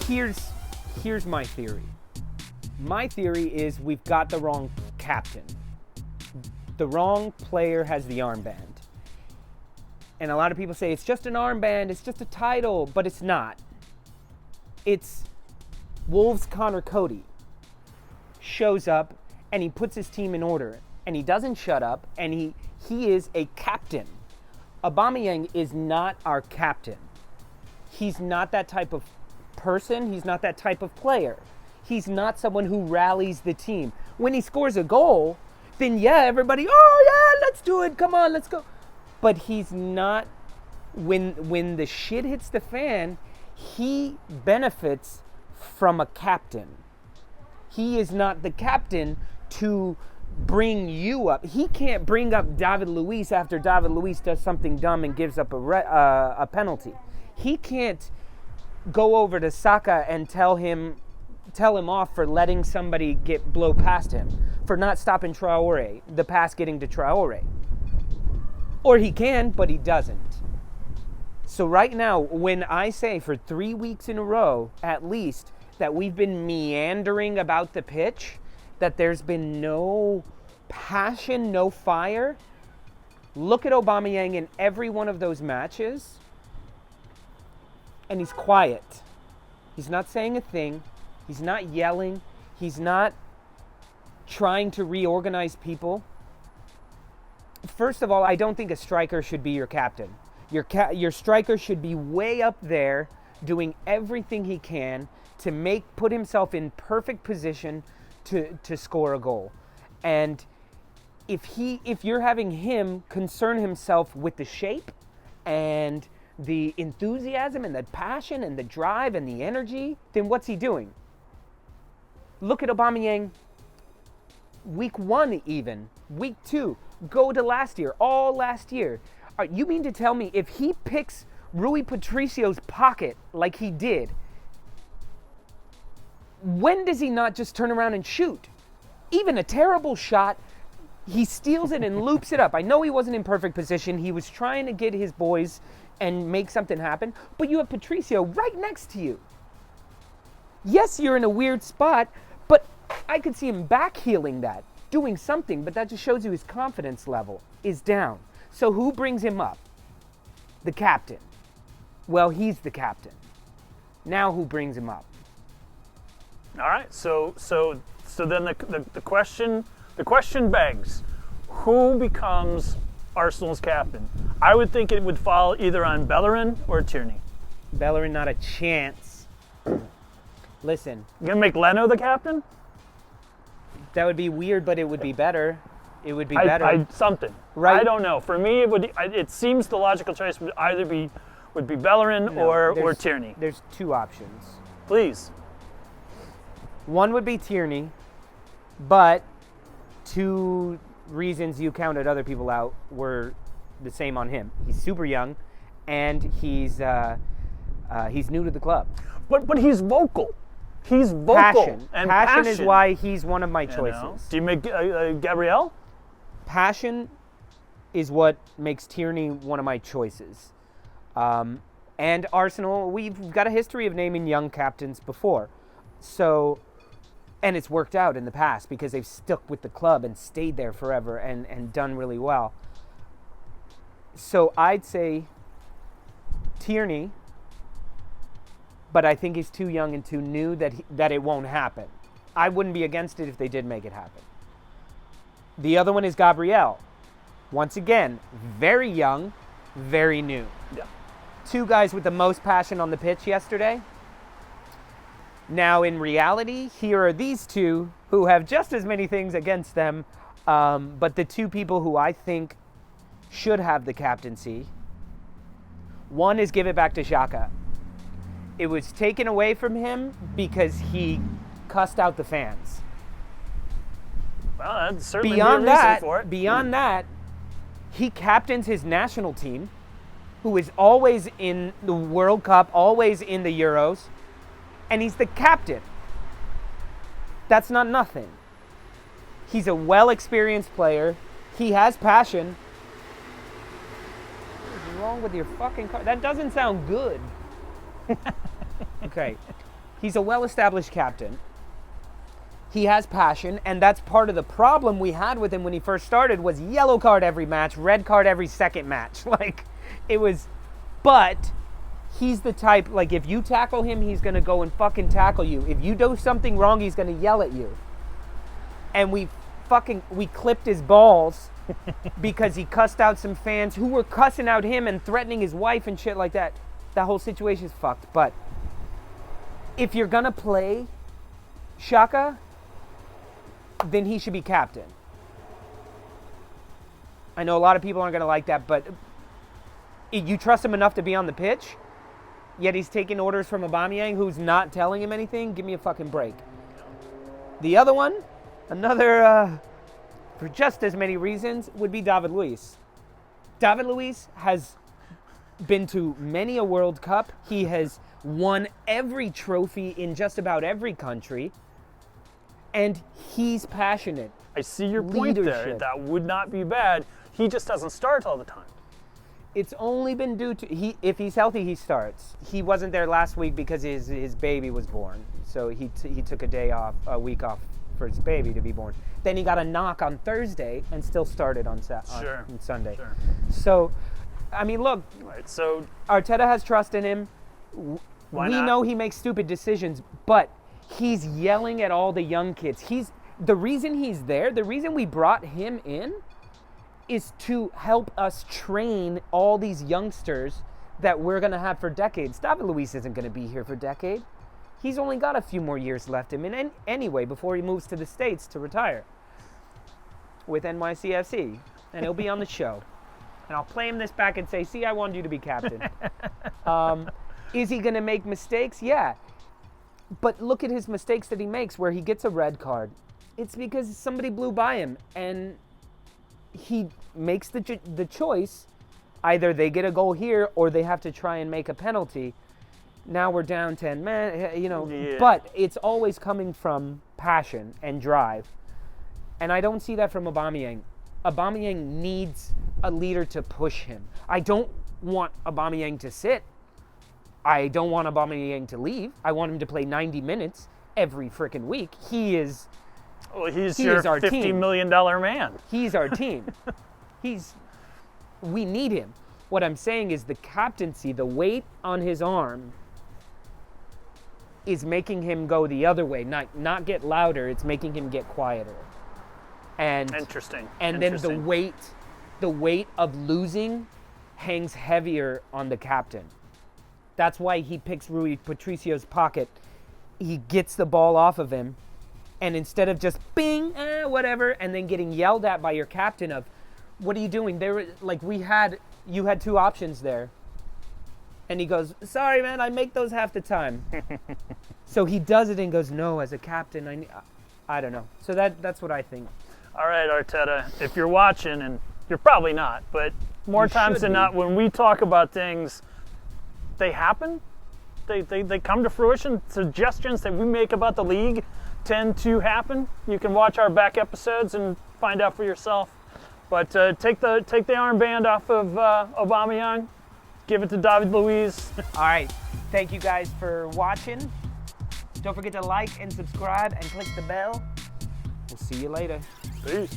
Here's my theory. My theory is we've got the wrong captain. The wrong player has the armband. And a lot of people say it's just an armband, it's just a title, but it's not. It's Wolves' Connor Cody shows up and he puts his team in order and he doesn't shut up and he is a captain. Aubameyang is not our captain. He's not that type of person. He's not that type of player. He's not someone who rallies the team. When he scores a goal, then yeah, everybody, oh yeah, let's do it. Come on, let's go. But he's not, when the shit hits the fan, he benefits from a captain. He is not the captain to bring you up. He can't bring up David Luiz after David Luiz does something dumb and gives up a penalty. He can't go over to Saka and tell him off for letting somebody blow past him, for not stopping Traore, the pass getting to Traore. Or he can, but he doesn't. So right now, when I say for 3 weeks in a row, at least, that we've been meandering about the pitch, that there's been no passion, no fire, look at Aubameyang in every one of those matches, and he's quiet. He's not saying a thing. He's not yelling. He's not trying to reorganize people. First of all, I don't think a striker should be your captain. Your striker should be way up there doing everything he can to put himself in perfect position to score a goal. And if you're having him concern himself with the shape and the enthusiasm and the passion and the drive and the energy, then what's he doing? Look at Aubameyang, week 1 even, week 2, go to last year, all last year. You mean to tell me if he picks Rui Patricio's pocket like he did, when does he not just turn around and shoot? Even a terrible shot, he steals it and loops it up. I know he wasn't in perfect position. He was trying to get his boys and make something happen, but you have Patricio right next to you. Yes, you're in a weird spot, but I could see him backheeling that, doing something, but that just shows you his confidence level is down. So who brings him up? The captain. Well, he's the captain. Now who brings him up? All right. So then the question begs, who becomes Arsenal's captain? I would think it would fall either on Bellerin or Tierney. Bellerin, not a chance. Listen. You gonna make Leno the captain? That would be weird, but it would be better. It would be better. Something. Right. I don't know. For me, it seems the logical choice would either be Bellerin or Tierney. There's 2 options. Please. One would be Tierney, but 2 reasons you counted other people out were the same on him. He's super young, and he's new to the club. But he's vocal. He's vocal. Passion is why he's one of my choices. Do you make Gabriel? Passion is what makes Tierney one of my choices. And Arsenal, we've got a history of naming young captains before. So, and it's worked out in the past because they've stuck with the club and stayed there forever and done really well. So I'd say Tierney, but I think he's too young and too new that it won't happen. I wouldn't be against it if they did make it happen. The other one is Gabriel. Once again, very young, very new. Yeah. 2 guys with the most passion on the pitch yesterday. Now, in reality, here are these 2 who have just as many things against them, but the 2 people who I think should have the captaincy. One is give it back to Xhaka. It was taken away from him because he cussed out the fans. Well, that's certainly a reason for it. Beyond that, he captains his national team, who is always in the World Cup, always in the Euros, and he's the captain. That's not nothing. He's a well-experienced player. He has passion. What is wrong with your fucking car? That doesn't sound good. Okay. He's a well-established captain. He has passion, and that's part of the problem we had with him when he first started was yellow card every match, red card every second match. Like, it was, but he's the type, like, if you tackle him, he's going to go and fucking tackle you. If you do something wrong, he's going to yell at you. And we clipped his balls because he cussed out some fans who were cussing out him and threatening his wife and shit like that. That whole situation is fucked. But if you're going to play Xhaka, then he should be captain. I know a lot of people aren't going to like that, but you trust him enough to be on the pitch, yet he's taking orders from Aubameyang, who's not telling him anything? Give me a fucking break. The other one, another, for just as many reasons, would be David Luiz. David Luiz has been to many a World Cup. He has won every trophy in just about every country. And he's passionate. I see your point there. That would not be bad. He just doesn't start all the time. It's only been due to, if he's healthy, he starts. He wasn't there last week because his baby was born. So he took a week off for his baby to be born. Then he got a knock on Thursday and still started on Sunday. Sure. So, I mean, look, right, so Arteta has trust in him. Why we not? know he makes stupid decisions, but he's yelling at all the young kids. The reason he's there, the reason we brought him in is to help us train all these youngsters that we're going to have for decades. David Luiz isn't going to be here for a decade. He's only got a few more years left in him anyway before he moves to the States to retire with NYCFC. And he'll be on the show. And I'll play him this back and say, see, I wanted you to be captain. Is he going to make mistakes? Yeah. But look at his mistakes that he makes where he gets a red card. It's because somebody blew by him and he makes the choice. Either they get a goal here or they have to try and make a penalty. Now we're down 10 men, Yeah. But it's always coming from passion and drive. And I don't see that from Aubameyang. Aubameyang needs a leader to push him. I don't want Aubameyang to sit. I don't want Aubameyang to leave. I want him to play 90 minutes every freaking week. He's your our $50 team. million man. He's our team. We need him. What I'm saying is the captaincy, the weight on his arm is making him go the other way, not get louder, it's making him get quieter. And Interesting. And then the weight of losing hangs heavier on the captain. That's why he picks Rui Patricio's pocket. He gets the ball off of him, and instead of just bing, whatever, and then getting yelled at by your captain of, what are you doing? You had two options there. And he goes, sorry, man, I make those half the time. So he does it and goes, no, as a captain, I don't know. So that's what I think. All right, Arteta, if you're watching, and you're probably not, but more times than not, when we talk about things, they happen. They come to fruition. Suggestions that we make about the league tend to happen. You can watch our back episodes and find out for yourself. But take the armband off of Aubameyang. Give it to David Luiz. All right. Thank you guys for watching. Don't forget to like and subscribe and click the bell. We'll see you later. Peace.